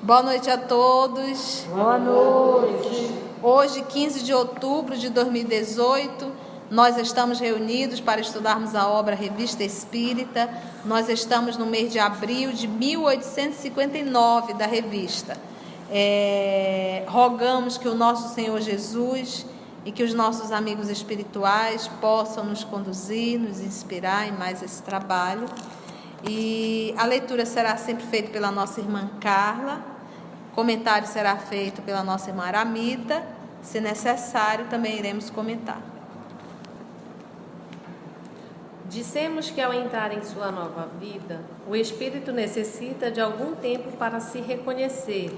Boa noite a todos. Boa noite. Hoje, 15 de outubro de 2018, nós estamos reunidos para estudarmos a obra Revista Espírita. Nós estamos no mês de abril de 1859 da revista. Rogamos que o nosso Senhor Jesus e que os nossos amigos espirituais possam nos conduzir, nos inspirar em mais esse trabalho. E a leitura será sempre feita pela nossa irmã Carla, comentário será feito pela nossa irmã Aramita, se necessário também iremos comentar. Dissemos que ao entrar em sua nova vida, o espírito necessita de algum tempo para se reconhecer,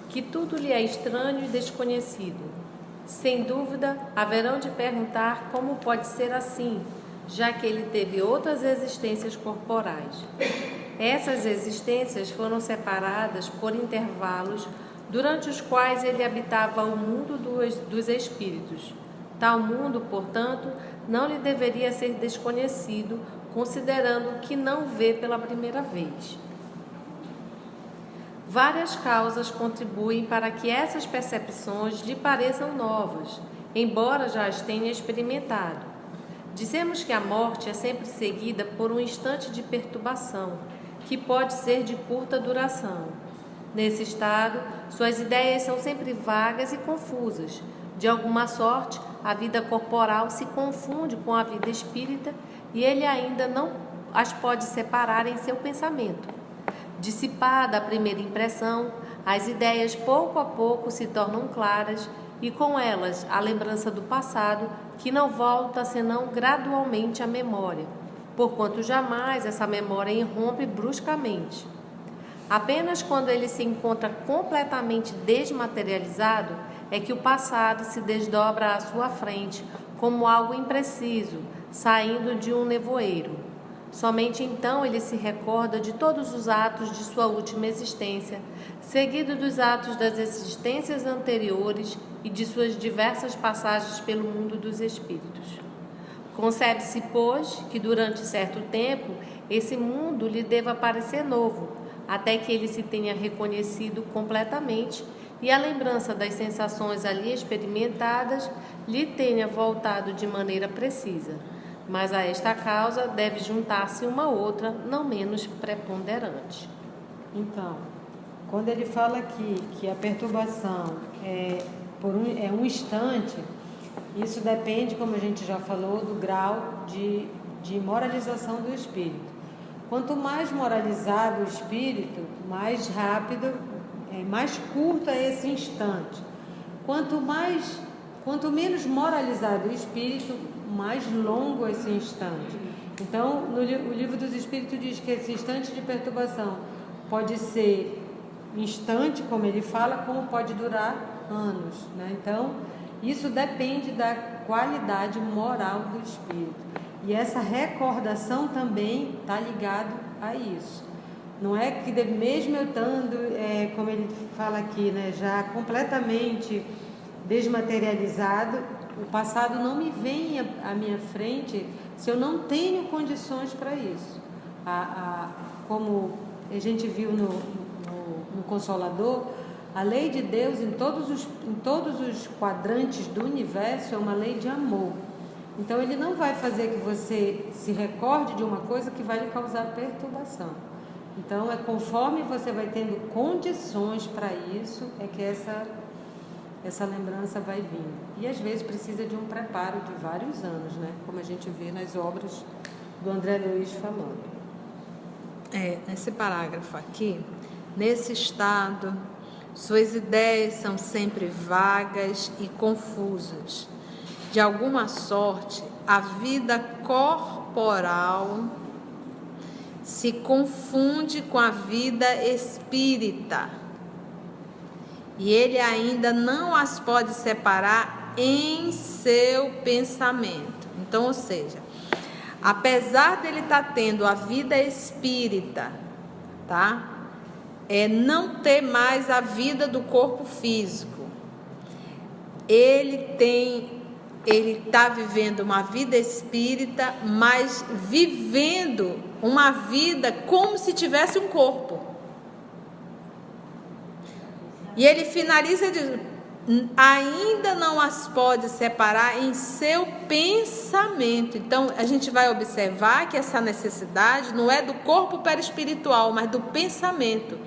que tudo lhe é estranho e desconhecido. Sem dúvida, haverão de perguntar como pode ser assim, já que ele teve outras existências corporais. Essas existências foram separadas por intervalos durante os quais ele habitava o mundo dos espíritos. Tal mundo, portanto, não lhe deveria ser desconhecido, considerando que não vê pela primeira vez. Várias causas contribuem para que essas percepções lhe pareçam novas, embora já as tenha experimentado. Dizemos que a morte é sempre seguida por um instante de perturbação, que pode ser de curta duração. Nesse estado, suas ideias são sempre vagas e confusas. De alguma sorte, a vida corporal se confunde com a vida espírita e ele ainda não as pode separar em seu pensamento. Dissipada a primeira impressão, as ideias pouco a pouco se tornam claras e com elas a lembrança do passado, que não volta senão gradualmente à memória, porquanto jamais essa memória irrompe bruscamente. Apenas quando ele se encontra completamente desmaterializado é que o passado se desdobra à sua frente como algo impreciso, saindo de um nevoeiro. Somente então ele se recorda de todos os atos de sua última existência, seguido dos atos das existências anteriores e de suas diversas passagens pelo mundo dos espíritos. Concebe-se, pois, que durante certo tempo esse mundo lhe deva parecer novo, até que ele se tenha reconhecido completamente e a lembrança das sensações ali experimentadas lhe tenha voltado de maneira precisa. Mas a esta causa deve juntar-se uma outra, não menos preponderante. Então, quando ele fala aqui que a perturbação é um instante, isso depende, como a gente já falou, do grau de moralização do espírito. Quanto mais moralizado o espírito, mais rápido, mais curto é esse instante. Quanto menos moralizado o espírito, mais longo esse instante. Então, o Livro dos Espíritos diz que esse instante de perturbação pode ser instante, como ele fala, como pode durar anos, né? Então, isso depende da qualidade moral do espírito. E essa recordação também está ligado a isso. Não é que mesmo eu estando, como ele fala aqui, né, já completamente desmaterializado, o passado não me vem à minha frente se eu não tenho condições para isso. Como a gente viu no Consolador, a lei de Deus em todos os quadrantes do universo é uma lei de amor. Então ele não vai fazer que você se recorde de uma coisa que vai lhe causar perturbação. Então conforme você vai tendo condições para isso, é que essa lembrança vai vindo. E às vezes precisa de um preparo de vários anos, né? Como a gente vê nas obras do André Luiz falando. Nesse parágrafo aqui, nesse estado, suas ideias são sempre vagas e confusas. De alguma sorte, a vida corporal se confunde com a vida espírita. E ele ainda não as pode separar em seu pensamento. Então, ou seja, apesar dele estar tendo a vida espírita, tá? Não ter mais a vida do corpo físico. Ele está vivendo uma vida espírita, mas vivendo uma vida como se tivesse um corpo. E ele finaliza dizendo: ainda não as pode separar em seu pensamento. Então a gente vai observar que essa necessidade não é do corpo perispiritual, mas do pensamento.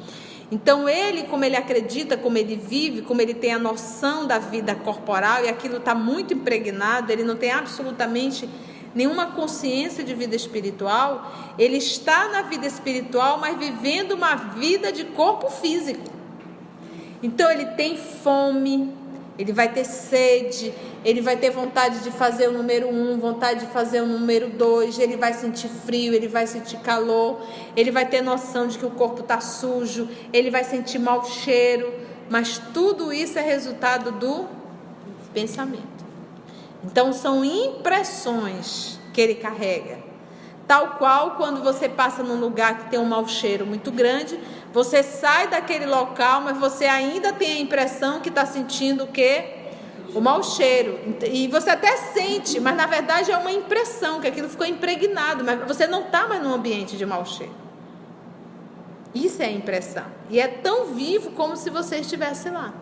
Então ele, como ele acredita, como ele vive, como ele tem a noção da vida corporal, e aquilo está muito impregnado, ele não tem absolutamente nenhuma consciência de vida espiritual, ele está na vida espiritual, mas vivendo uma vida de corpo físico. Então ele tem fome, ele vai ter sede, ele vai ter vontade de fazer o número 1, vontade de fazer o número 2, ele vai sentir frio, ele vai sentir calor, ele vai ter noção de que o corpo está sujo, ele vai sentir mau cheiro, mas tudo isso é resultado do pensamento. Então são impressões que ele carrega. Tal qual quando você passa num lugar que tem um mau cheiro muito grande, você sai daquele local, mas você ainda tem a impressão que está sentindo o quê? O mau cheiro. E você até sente, mas na verdade é uma impressão, que aquilo ficou impregnado, mas você não está mais num ambiente de mau cheiro. Isso é a impressão. E é tão vivo como se você estivesse lá.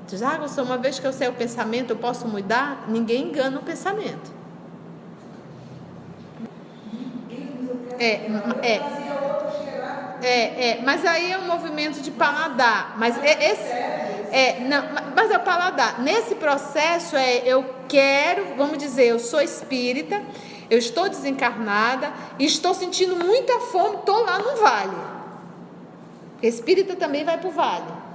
Diz, uma vez que eu sei o pensamento, eu posso mudar? Ninguém engana o pensamento. Mas aí é um movimento de paladar. Mas mas é o paladar. Nesse processo eu quero, vamos dizer, eu sou espírita, eu estou desencarnada e estou sentindo muita fome, estou lá no vale. Espírita também vai para o vale.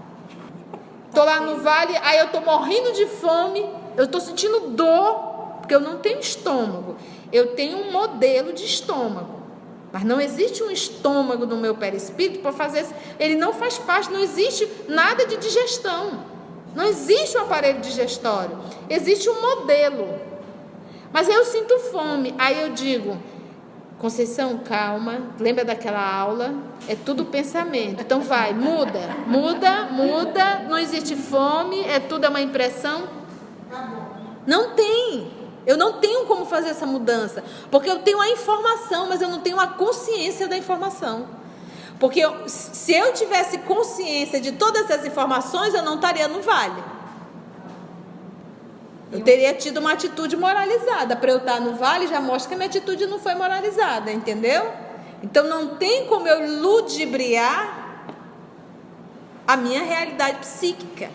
Estou lá no vale, aí eu estou morrendo de fome, eu estou sentindo dor, porque eu não tenho estômago. Eu tenho um modelo de estômago. Mas não existe um estômago no meu perispírito para fazer isso. Ele não faz parte, não existe nada de digestão. Não existe um aparelho digestório. Existe um modelo. Mas aí eu sinto fome. Aí eu digo, Conceição, calma. Lembra daquela aula? É tudo pensamento. Então vai, muda. Não existe fome, tudo é uma impressão. Não tem. Eu não tenho como fazer essa mudança, porque eu tenho a informação, mas eu não tenho a consciência da informação. Porque se eu tivesse consciência de todas as informações, eu não estaria no vale. Eu teria tido uma atitude moralizada. Para eu estar no vale, já mostra que a minha atitude não foi moralizada, entendeu? Então não tem como eu ludibriar a minha realidade psíquica.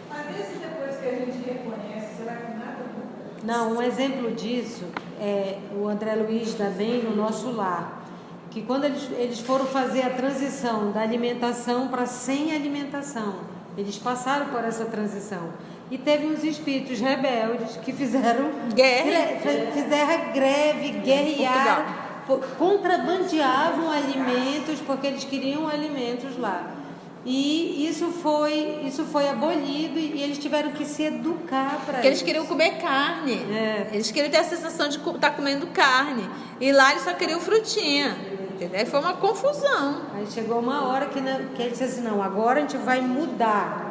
Mas mesmo depois que a gente reconhece, será que nada muda? Não, um exemplo disso é o André Luiz dá bem no Nosso Lar, que quando eles foram fazer a transição da alimentação para sem alimentação, eles passaram por essa transição. E teve uns espíritos rebeldes que fizeram greve, guerrearam, contrabandeavam alimentos porque eles queriam alimentos lá. E isso foi abolido e eles tiveram que se educar para isso. Porque eles queriam comer carne. Eles queriam ter a sensação de estar comendo carne. E lá eles só queriam frutinha. Entendeu? Aí foi uma confusão. Aí chegou uma hora que ele disse assim, não, agora a gente vai mudar.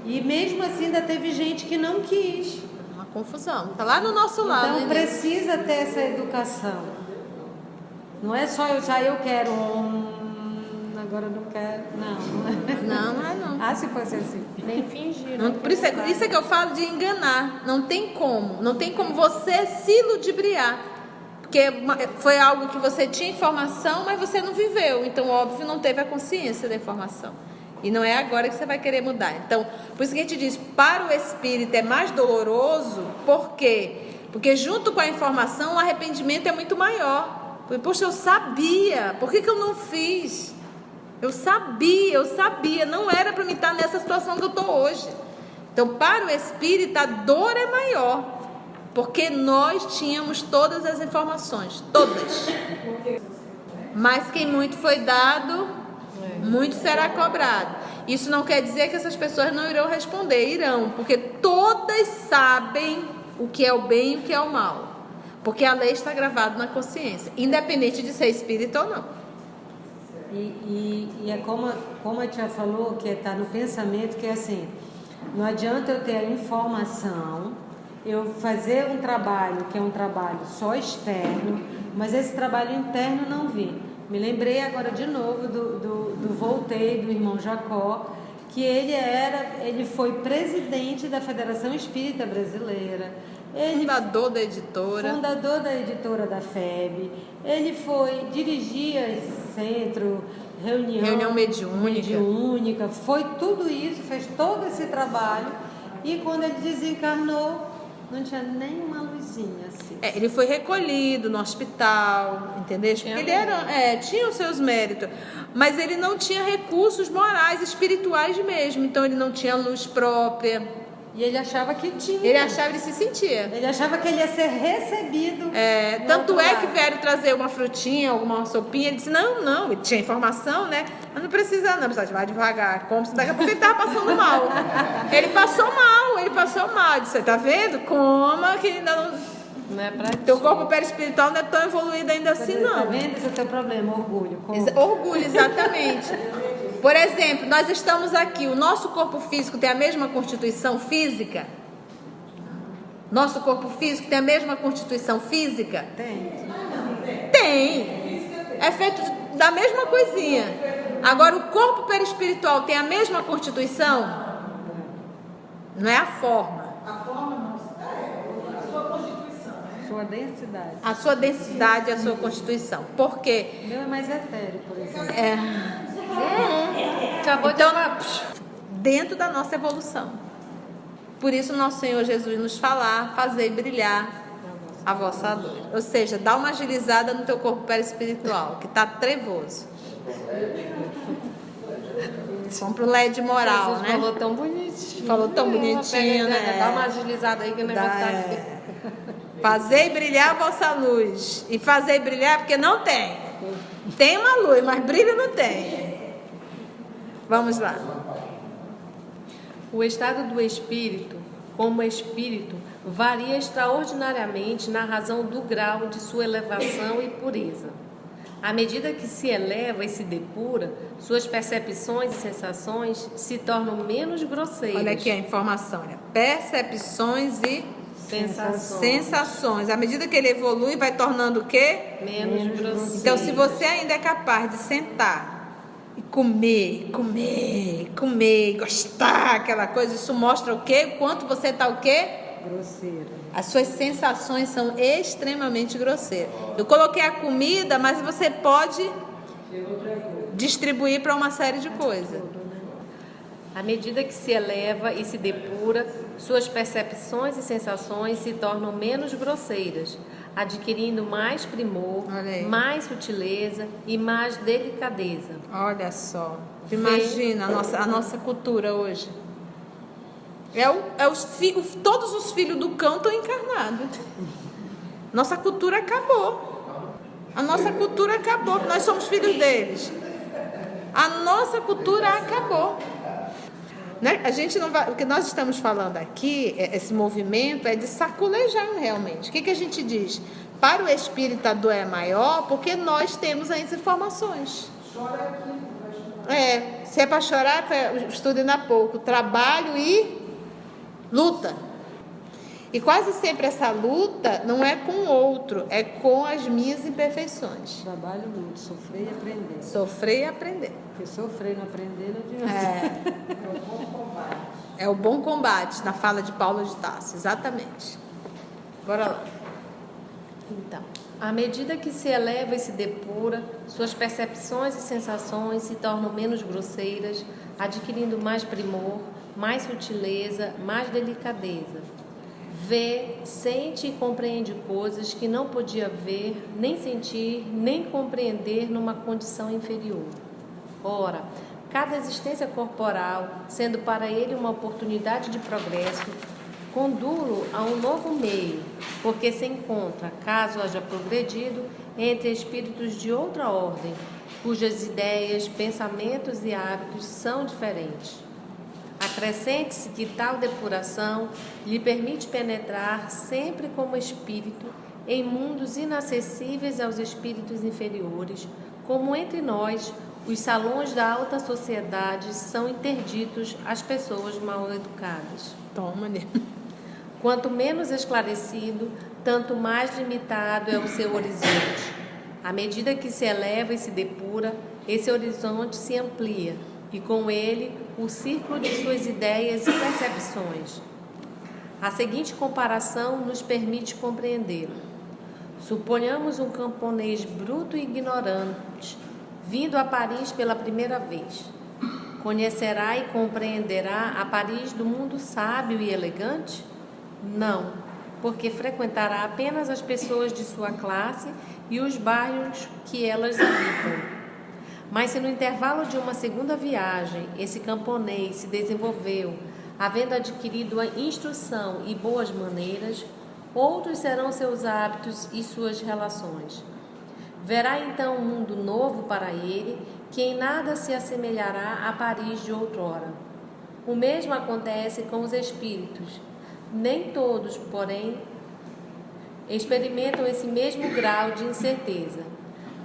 E mesmo assim ainda teve gente que não quis. Uma confusão. Está lá no nosso lado. Então precisa ter essa educação. Não é só eu quero agora eu não quero. Não. Se fosse assim. Nem fingir. Por isso é que eu falo de enganar. Não tem como. Não tem como você se ludibriar. Porque foi algo que você tinha informação, mas você não viveu. Então, óbvio, não teve a consciência da informação. E não é agora que você vai querer mudar. Então, por isso que a gente diz, para o espírito é mais doloroso. Por quê? Porque junto com a informação, o arrependimento é muito maior. Poxa, eu sabia. Por que eu não fiz? Eu sabia. Não era para mim estar nessa situação que eu estou hoje. Então, para o espírito, a dor é maior. Porque nós tínhamos todas as informações. Todas. Mas quem muito foi dado, muito será cobrado. Isso não quer dizer que essas pessoas não irão responder. Irão. Porque todas sabem o que é o bem e o que é o mal. Porque a lei está gravada na consciência. Independente de ser espírita ou não. E é como a tia falou, que está no pensamento, que é assim, não adianta eu ter a informação, eu fazer um trabalho que é um trabalho só externo, mas esse trabalho interno não vi. Me lembrei agora de novo do Voltei, do irmão Jacó, que ele foi presidente da Federação Espírita Brasileira, Fundador da editora. Fundador da editora da FEB. Ele dirigia esse centro, reunião mediúnica, foi tudo isso, fez todo esse trabalho. E quando ele desencarnou, não tinha nem uma luzinha assim. Ele foi recolhido no hospital, entendeu? Porque ele tinha os seus méritos, mas ele não tinha recursos morais, espirituais mesmo. Então ele não tinha luz própria. E ele achava que tinha. Ele se sentia. Ele achava que ele ia ser recebido. Tanto é que vieram trazer uma frutinha, alguma sopinha. Ele disse, não, ele tinha informação, né? Mas não precisa não, precisa, vai devagar. Como se daqui a pouco ele estava passando mal. Ele passou mal. Eu disse, tá vendo? Coma, que ainda não é pra teu corpo perispiritual não é tão evoluído ainda assim, não. Tá vendo? Esse é o teu problema, orgulho. Orgulho, exatamente. Por exemplo, nós estamos aqui, o nosso corpo físico tem a mesma constituição física? Nosso corpo físico tem a mesma constituição física? Tem. É feito da mesma coisinha. Agora, o corpo perispiritual tem a mesma constituição? Não é a forma. A forma não. A sua constituição, né? Sua densidade. A sua densidade é a sua constituição. Por quê? O meu é mais etéreo, por exemplo. Então, dentro da nossa evolução. Por isso nosso Senhor Jesus nos falar, fazei brilhar a vossa luz. Ou seja, dá uma agilizada no teu corpo perispiritual, que está trevoso. Vamos pro LED moral, Jesus né? Falou tão bonitinho. né? Dá uma agilizada aí que o negócio tá... Fazei brilhar a vossa luz. E fazei brilhar porque não tem. Tem uma luz, mas brilho não tem. Vamos lá. O estado do espírito, como espírito, varia extraordinariamente na razão do grau de sua elevação e pureza. À medida que se eleva e se depura, suas percepções e sensações se tornam menos grosseiras. Olha aqui a informação, né? Percepções e sensações. À medida que ele evolui, vai tornando o quê? Menos grosseiras. Então, se você ainda é capaz de sentar e comer, gostar, aquela coisa, isso mostra o quê? Quanto você está o quê? Grosseira. As suas sensações são extremamente grosseiras. Eu coloquei a comida, mas você pode distribuir para uma série de coisas. À medida que se eleva e se depura, suas percepções e sensações se tornam menos grosseiras, adquirindo mais primor, mais sutileza e mais delicadeza. Olha só, imagina a nossa cultura hoje. Todos os filhos do cão estão encarnados. Nossa cultura acabou. A nossa cultura acabou, porque nós somos filhos deles. A nossa cultura acabou. Né? A gente não vai, o que nós estamos falando aqui, esse movimento é de saculejar realmente. O que a gente diz? Para o espírito a dor é maior porque nós temos as informações. Se é para chorar, estude na pouco. Trabalho e luta. E quase sempre essa luta não é com o outro, é com as minhas imperfeições. Trabalho, luta, sofrer e aprender. Sofrer e aprender. Porque sofrer e não aprender não adianta. É o bom combate, na fala de Paulo de Tarso, exatamente. Bora lá. Então, à medida que se eleva e se depura, suas percepções e sensações se tornam menos grosseiras, adquirindo mais primor, mais sutileza, mais delicadeza. Vê, sente e compreende coisas que não podia ver, nem sentir, nem compreender numa condição inferior. Ora, cada existência corporal, sendo para ele uma oportunidade de progresso, condulo a um novo meio, porque se encontra, caso haja progredido, entre espíritos de outra ordem, cujas ideias, pensamentos e hábitos são diferentes. Acrescente-se que tal depuração lhe permite penetrar sempre como espírito em mundos inacessíveis aos espíritos inferiores, como entre nós os salões da alta sociedade são interditos às pessoas mal educadas. Toma, né? Quanto menos esclarecido, tanto mais limitado é o seu horizonte. À medida que se eleva e se depura, esse horizonte se amplia, e com ele o círculo de suas ideias e percepções. A seguinte comparação nos permite compreendê-lo. Suponhamos um camponês bruto e ignorante, vindo a Paris pela primeira vez. Conhecerá e compreenderá a Paris do mundo sábio e elegante? Não, porque frequentará apenas as pessoas de sua classe e os bairros que elas habitam. Mas se no intervalo de uma segunda viagem esse camponês se desenvolveu, havendo adquirido a instrução e boas maneiras, outros serão seus hábitos e suas relações. Verá então um mundo novo para ele, que em nada se assemelhará a Paris de outrora. O mesmo acontece com os espíritos. Nem todos, porém, experimentam esse mesmo grau de incerteza.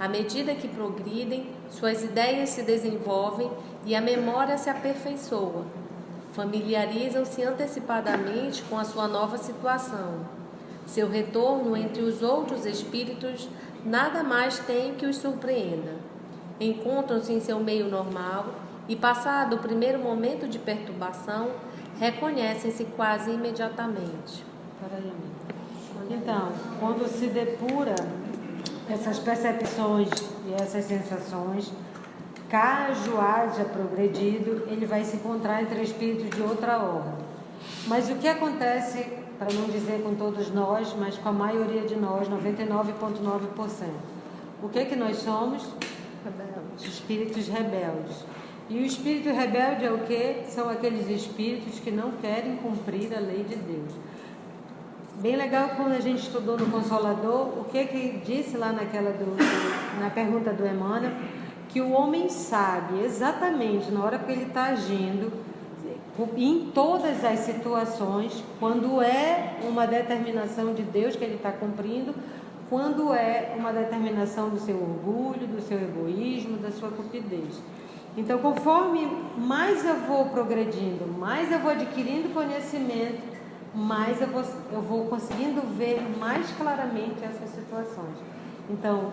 À medida que progridem, suas ideias se desenvolvem e a memória se aperfeiçoa. Familiarizam-se antecipadamente com a sua nova situação. Seu retorno entre os outros espíritos nada mais tem que os surpreenda. Encontram-se em seu meio normal e, passado o primeiro momento de perturbação, reconhecem-se quase imediatamente. Então, quando se depura essas percepções e essas sensações, caso haja progredido, ele vai se encontrar entre espíritos de outra ordem. Mas o que acontece, para não dizer com todos nós, mas com a maioria de nós, 99,9%? O que nós somos? Rebeldes. Espíritos rebeldes. E o espírito rebelde é o que? São aqueles espíritos que não querem cumprir a lei de Deus. Bem legal quando a gente estudou no Consolador, o que disse lá na pergunta do Emmanuel, que o homem sabe exatamente na hora que ele está agindo, em todas as situações, quando é uma determinação de Deus que ele está cumprindo, quando é uma determinação do seu orgulho, do seu egoísmo, da sua cupidez. Então, conforme mais eu vou progredindo, mais eu vou adquirindo conhecimento, mais eu vou conseguindo ver mais claramente essas situações. Então,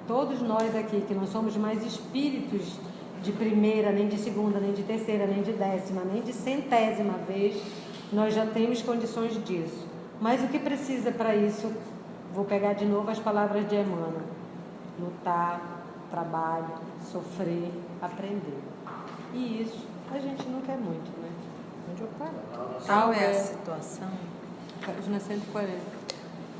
todos nós aqui, que não somos mais espíritos de primeira, nem de segunda, nem de terceira, nem de décima, nem de centésima vez, nós já temos condições disso. Mas o que precisa para isso? Vou pegar de novo as palavras de Emmanuel: lutar, trabalho, sofrer, aprender. E isso a gente não quer muito, né? Onde eu paro? Tal é a situação. Página 140.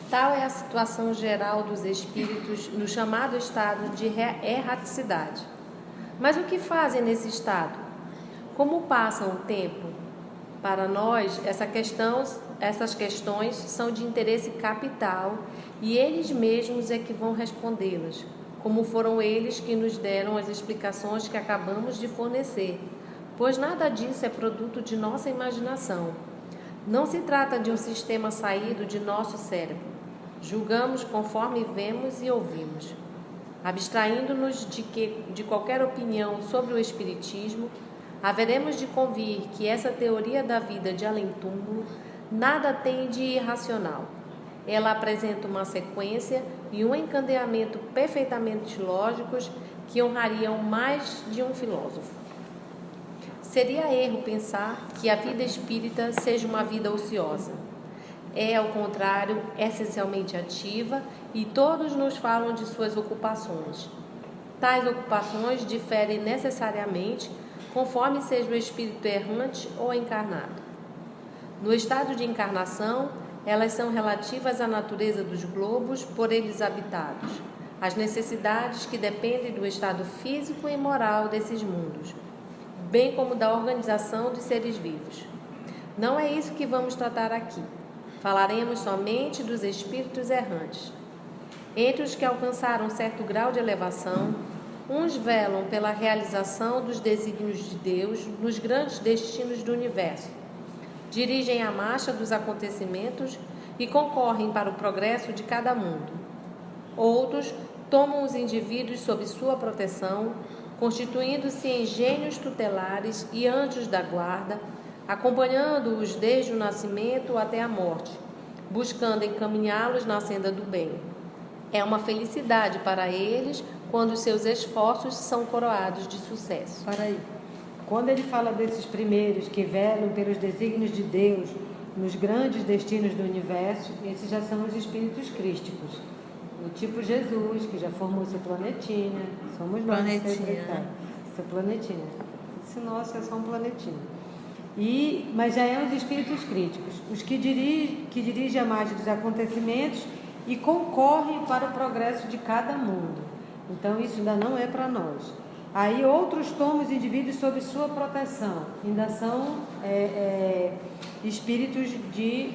Tal é a situação geral dos espíritos no chamado estado de erraticidade. Mas o que fazem nesse estado? Como passam o tempo? Para nós, essas questões são de interesse capital e eles mesmos é que vão respondê-las, como foram eles que nos deram as explicações que acabamos de fornecer, pois nada disso é produto de nossa imaginação. Não se trata de um sistema saído de nosso cérebro. Julgamos conforme vemos e ouvimos. Abstraindo-nos de qualquer opinião sobre o Espiritismo, haveremos de convir que essa teoria da vida de além-túmulo nada tem de irracional. Ela apresenta uma sequência e um encadeamento perfeitamente lógicos que honrariam mais de um filósofo. Seria erro pensar que a vida espírita seja uma vida ociosa. É, ao contrário, essencialmente ativa e todos nos falam de suas ocupações. Tais ocupações diferem necessariamente conforme seja o espírito errante ou encarnado. No estado de encarnação, elas são relativas à natureza dos globos por eles habitados, às necessidades que dependem do estado físico e moral desses mundos, bem como da organização dos seres vivos. Não é isso que vamos tratar aqui. Falaremos somente dos espíritos errantes. Entre os que alcançaram certo grau de elevação, uns velam pela realização dos desígnios de Deus nos grandes destinos do universo, dirigem a marcha dos acontecimentos e concorrem para o progresso de cada mundo. Outros tomam os indivíduos sob sua proteção, constituindo-se em gênios tutelares e anjos da guarda, acompanhando-os desde o nascimento até a morte, buscando encaminhá-los na senda do bem. É uma felicidade para eles quando os seus esforços são coroados de sucesso. Para aí. Quando ele fala desses primeiros que velam pelos desígnios de Deus nos grandes destinos do universo, esses já são os espíritos crísticos. O tipo Jesus, que já formou seu planetinha. Somos nós. Seu planetinha. Esse nosso é só um planetinha. Mas já é os espíritos críticos, os que dirigem a margem dos acontecimentos e concorrem para o progresso de cada mundo. Então isso ainda não é para nós. Aí outros tomam os indivíduos sob sua proteção, ainda são espíritos de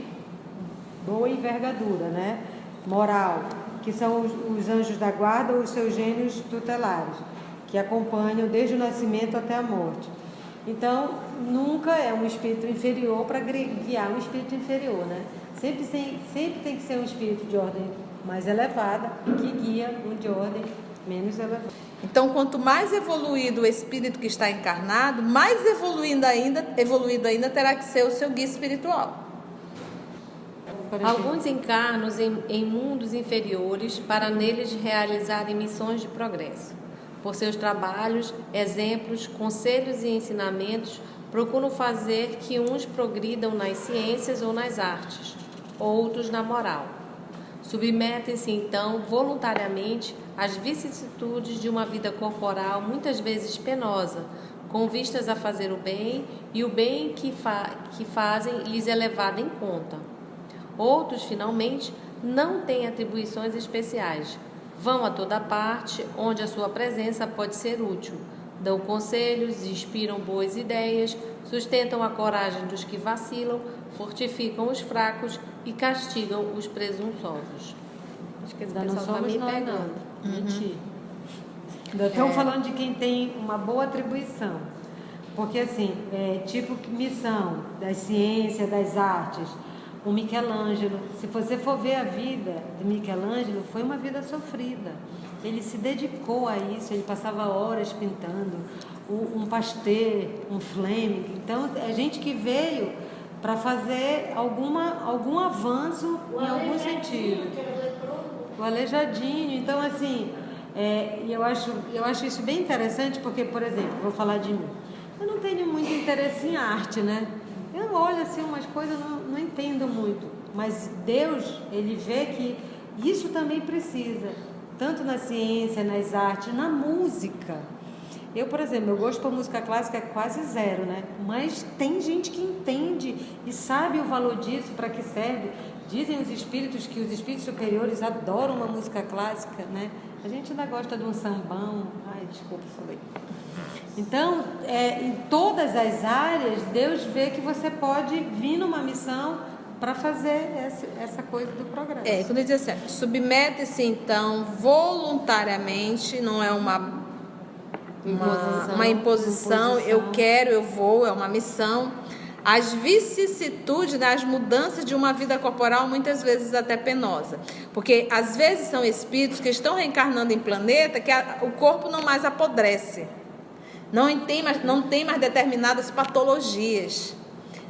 boa envergadura, né? Moral, que são os anjos da guarda ou os seus gênios tutelares, que acompanham desde o nascimento até a morte. Então, nunca é um espírito inferior para guiar um espírito inferior, né? Sempre tem que ser um espírito de ordem mais elevada que guia um de ordem menos elevada. Então, quanto mais evoluído o espírito que está encarnado, mais evoluído ainda terá que ser o seu guia espiritual. Alguns encarnam em mundos inferiores para neles realizarem missões de progresso. Por seus trabalhos, exemplos, conselhos e ensinamentos, procuram fazer que uns progridam nas ciências ou nas artes, outros na moral. Submetem-se, então, voluntariamente às vicissitudes de uma vida corporal muitas vezes penosa, com vistas a fazer o bem, e o bem que fazem lhes é levado em conta. Outros, finalmente, não têm atribuições especiais. Vão a toda parte onde a sua presença pode ser útil. Dão conselhos, inspiram boas ideias, sustentam a coragem dos que vacilam, fortificam os fracos e castigam os presunçosos. Acho que esse Ainda não pessoal somos está me nós, pegando. não. Mentira. Ainda estamos falando de quem tem uma boa atribuição. Porque, assim, tipo missão das ciências, das artes. O Michelangelo, se você for ver a vida de Michelangelo, foi uma vida sofrida. Ele se dedicou a isso, ele passava horas pintando, um Pasteur, um Fleming. Então, é gente que veio para fazer algum avanço em algum sentido. O Aleijadinho. Então, assim, eu acho isso bem interessante, porque, por exemplo, vou falar de mim. Eu não tenho muito interesse em arte, né? Eu olho assim umas coisas, não entendo muito, mas Deus, Ele vê que isso também precisa, tanto na ciência, nas artes, na música. Eu, por exemplo, eu gosto de música clássica quase zero, né? Mas tem gente que entende e sabe o valor disso, para que serve. Dizem os espíritos que os espíritos superiores adoram uma música clássica, né? A gente ainda gosta de um sambão. Ai, desculpa, falei. Então, em todas as áreas, Deus vê que você pode vir numa missão para fazer essa coisa do progresso. Quando ele diz assim, submete-se então voluntariamente, não é uma imposição, eu quero, eu vou, é uma missão. As vicissitudes, né, as mudanças de uma vida corporal, muitas vezes até penosa. Porque às vezes são espíritos que estão reencarnando em planeta que o corpo não mais apodrece. Não tem mais determinadas patologias.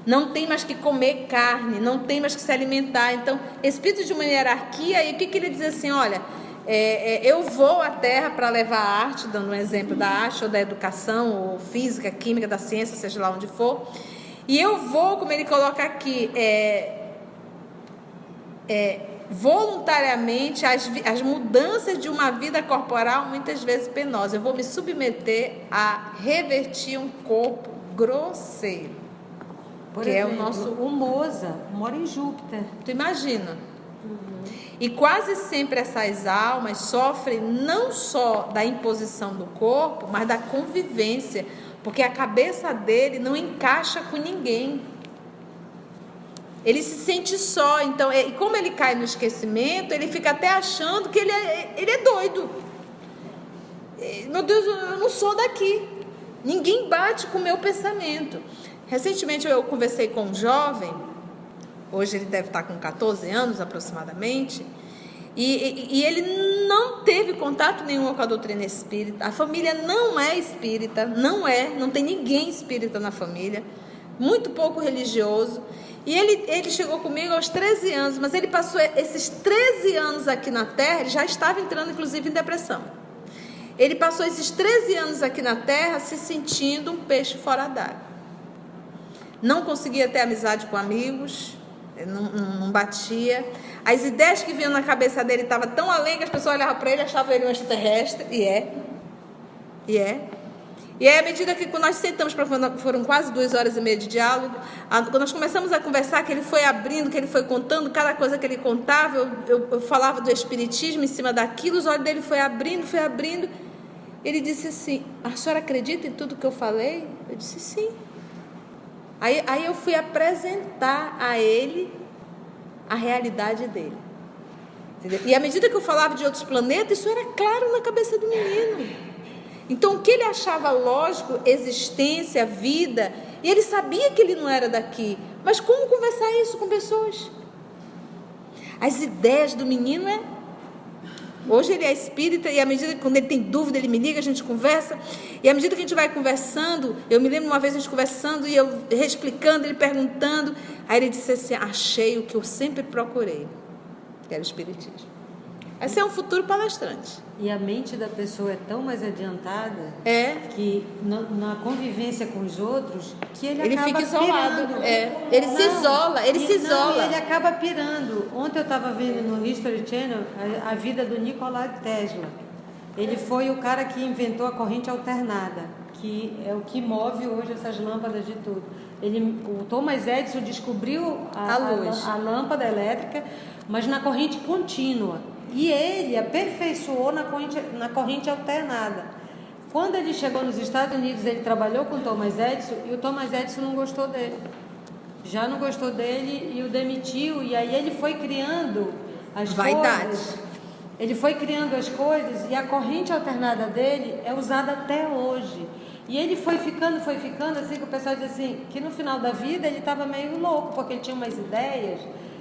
Não tem mais que comer carne, não tem mais que se alimentar. Então, espírito de uma hierarquia, e o que ele diz assim, olha, eu vou à Terra para levar a arte, dando um exemplo da arte ou da educação, ou física, química, da ciência, seja lá onde for, e eu vou, como ele coloca aqui, voluntariamente as mudanças de uma vida corporal muitas vezes penosa. Eu vou me submeter a revertir um corpo grosseiro. Por que exemplo, é o nosso... o Mozart mora em Júpiter. Tu imagina? E quase sempre essas almas sofrem não só da imposição do corpo, mas da convivência, porque a cabeça dele não encaixa com ninguém. Ele se sente só, então, e como ele cai no esquecimento, ele fica até achando que ele é doido. Meu Deus, eu não sou daqui. Ninguém bate com o meu pensamento. Recentemente eu conversei com um jovem, hoje ele deve estar com 14 anos aproximadamente, e ele não teve contato nenhum com a doutrina espírita. A família não é espírita, não tem ninguém espírita na família. muito pouco religioso. E ele chegou comigo aos 13 anos, mas ele passou esses 13 anos aqui na Terra, ele já estava entrando inclusive em depressão. Ele passou esses 13 anos aqui na Terra se sentindo um peixe fora d'água. Não conseguia ter amizade com amigos, não batia. As ideias que vinham na cabeça dele estavam tão além que as pessoas olhavam para ele e achavam ele um extraterrestre, e é. E aí, à medida que nós sentamos, foram quase 2 horas e meia de diálogo, quando nós começamos a conversar, que ele foi abrindo, que ele foi contando, cada coisa que ele contava, eu falava do espiritismo em cima daquilo, os olhos dele foi abrindo. Ele disse assim: a senhora acredita em tudo que eu falei? Eu disse sim. Aí eu fui apresentar a ele a realidade dele. Entendeu? E à medida que eu falava de outros planetas, isso era claro na cabeça do menino. Então, o que ele achava lógico, existência, vida, e ele sabia que ele não era daqui. Mas como conversar isso com pessoas? As ideias do menino Hoje ele é espírita, e à medida que, quando ele tem dúvida, ele me liga, a gente conversa. E à medida que a gente vai conversando, eu me lembro uma vez a gente conversando, e eu explicando, ele perguntando. Aí ele disse assim: achei o que eu sempre procurei, que era o espiritismo. Esse é um futuro palestrante. E a mente da pessoa é tão mais adiantada que na convivência com os outros, que ele acaba fica isolado. pirando. Ele se isola. E ele acaba pirando. Ontem eu estava vendo no History Channel a vida do Nikola Tesla. Ele foi o cara que inventou a corrente alternada, que é o que move hoje essas lâmpadas de tudo. O Thomas Edison descobriu a lâmpada elétrica, mas na corrente contínua. E ele aperfeiçoou na corrente alternada. Quando ele chegou nos Estados Unidos, ele trabalhou com o Thomas Edison, e o Thomas Edison não gostou dele. Já não gostou dele e o demitiu. E aí ele foi criando as coisas. Ele foi criando as coisas, e a corrente alternada dele é usada até hoje. E ele foi ficando assim, que o pessoal diz assim, que no final da vida ele estava meio louco, porque ele tinha umas ideias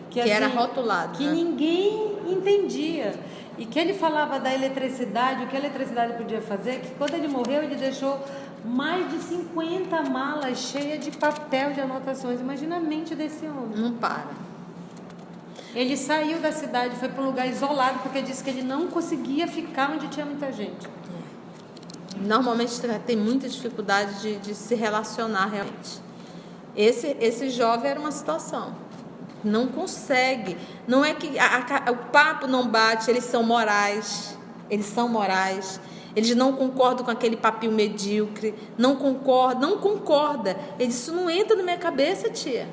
que assim, era rotulado, que ninguém entendia. E que ele falava da eletricidade, o que a eletricidade podia fazer, que quando ele morreu, ele deixou mais de 50 malas cheias de papel de anotações. Imagina a mente desse homem. Não para. Ele saiu da cidade, foi para um lugar isolado, porque disse que ele não conseguia ficar onde tinha muita gente. Normalmente tem muita dificuldade de se relacionar realmente. Esse jovem era uma situação. Não consegue. Não é que o papo não bate, eles são morais. Eles não concordam com aquele papinho medíocre. Não concorda. Ele disse: isso não entra na minha cabeça, tia.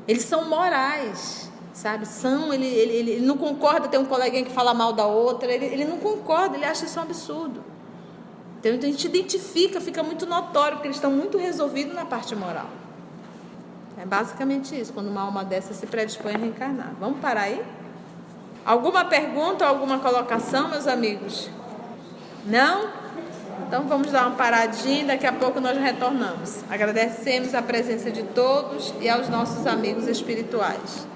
Eles são morais, sabe? Ele não concorda. Tem um coleguinha que fala mal da outra. Ele não concorda, ele acha isso um absurdo. Então a gente identifica, fica muito notório, porque eles estão muito resolvidos na parte moral. É basicamente isso, quando uma alma dessa se predispõe a reencarnar. Vamos parar aí? Alguma pergunta ou alguma colocação, meus amigos? Não? Então vamos dar uma paradinha e daqui a pouco nós retornamos. Agradecemos a presença de todos e aos nossos amigos espirituais.